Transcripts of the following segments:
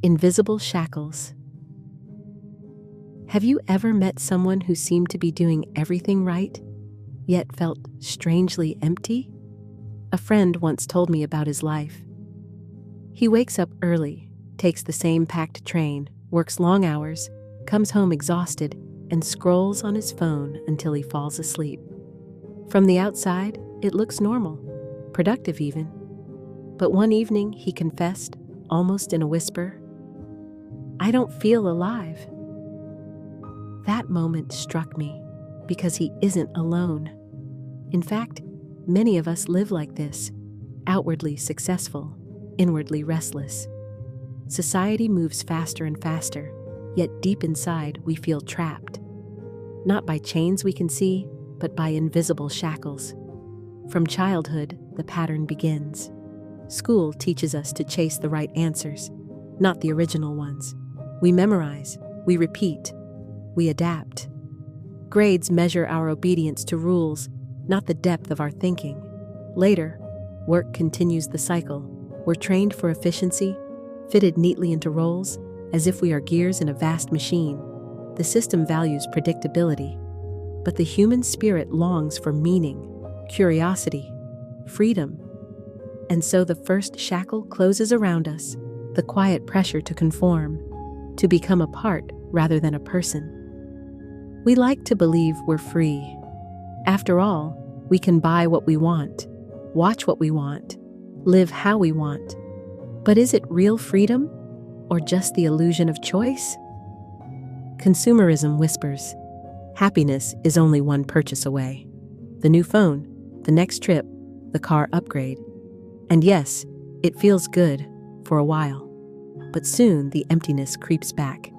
Invisible shackles. Have you ever met someone who seemed to be doing everything right, yet felt strangely empty? A friend once told me about his life. He wakes up early, takes the same packed train, works long hours, comes home exhausted, and scrolls on his phone until he falls asleep. From the outside, it looks normal, productive even. But one evening he confessed, almost in a whisper, "I don't feel alive." That moment struck me because he isn't alone. In fact, many of us live like this, outwardly successful, inwardly restless. Society moves faster and faster, yet deep inside we feel trapped. Not by chains we can see, but by invisible shackles. From childhood, the pattern begins. School teaches us to chase the right answers, not the original ones. We memorize, we repeat, we adapt. Grades measure our obedience to rules, not the depth of our thinking. Later, work continues the cycle. We're trained for efficiency, fitted neatly into roles, as if we are gears in a vast machine. The system values predictability, but the human spirit longs for meaning, curiosity, freedom. And so the first shackle closes around us, the quiet pressure to conform, to become a part rather than a person. We like to believe we're free. After all, we can buy what we want, watch what we want, live how we want. But is it real freedom, or just the illusion of choice? Consumerism whispers, happiness is only one purchase away. The new phone, the next trip, the car upgrade. And yes, it feels good for a while. But soon the emptiness creeps back,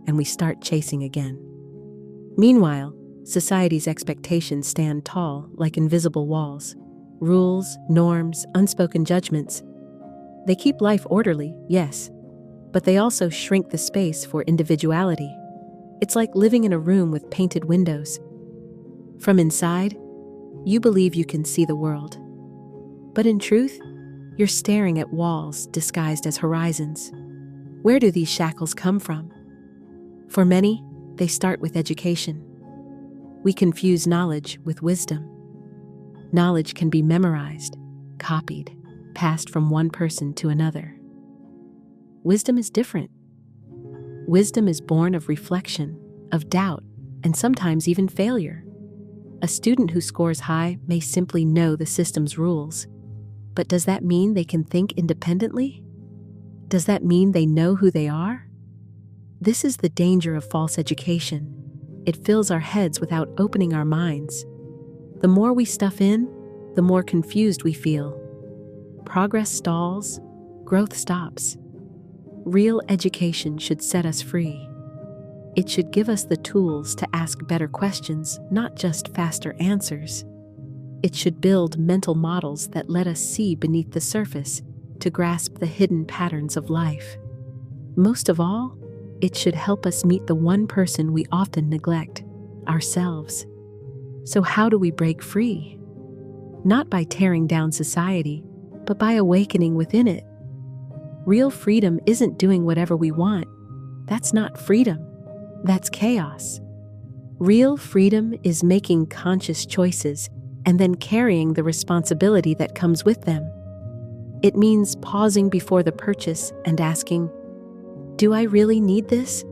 and we start chasing again. Meanwhile, society's expectations stand tall like invisible walls. Rules, norms, unspoken judgments. They keep life orderly, yes, but they also shrink the space for individuality. It's like living in a room with painted windows. From inside, you believe you can see the world. But in truth, you're staring at walls disguised as horizons. Where do these shackles come from? For many, they start with education. We confuse knowledge with wisdom. Knowledge can be memorized, copied, passed from one person to another. Wisdom is different. Wisdom is born of reflection, of doubt, and sometimes even failure. A student who scores high may simply know the system's rules. But does that mean they can think independently? Does that mean they know who they are? This is the danger of false education. It fills our heads without opening our minds. The more we stuff in, the more confused we feel. Progress stalls, growth stops. Real education should set us free. It should give us the tools to ask better questions, not just faster answers. It should build mental models that let us see beneath the surface, to grasp the hidden patterns of life. Most of all, it should help us meet the one person we often neglect, ourselves. So how do we break free? Not by tearing down society, but by awakening within it. Real freedom isn't doing whatever we want. That's not freedom. That's chaos. Real freedom is making conscious choices and then carrying the responsibility that comes with them. It means pausing before the purchase and asking, do I really need this?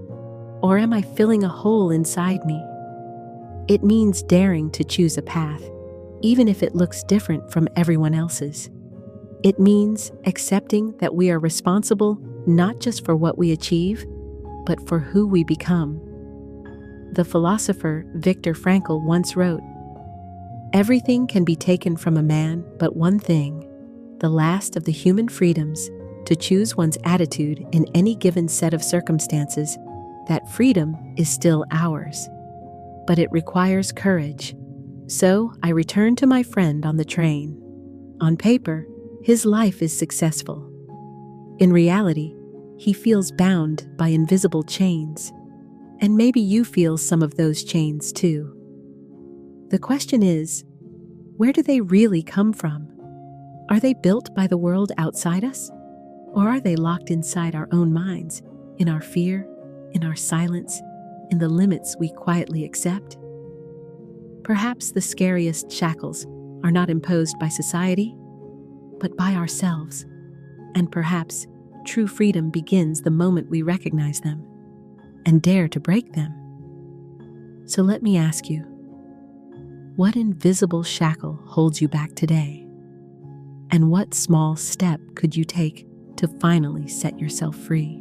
Or am I filling a hole inside me? It means daring to choose a path, even if it looks different from everyone else's. It means accepting that we are responsible not just for what we achieve, but for who we become. The philosopher Viktor Frankl once wrote, "Everything can be taken from a man but one thing, the last of the human freedoms, to choose one's attitude in any given set of circumstances. That freedom is still ours. But it requires courage." So I return to my friend on the train. On paper, his life is successful. In reality, he feels bound by invisible chains. And maybe you feel some of those chains too. The question is, where do they really come from? Are they built by the world outside us? Or are they locked inside our own minds, in our fear, in our silence, in the limits we quietly accept? Perhaps the scariest shackles are not imposed by society, but by ourselves. And perhaps true freedom begins the moment we recognize them and dare to break them. So let me ask you, what invisible shackle holds you back today? And what small step could you take to finally set yourself free?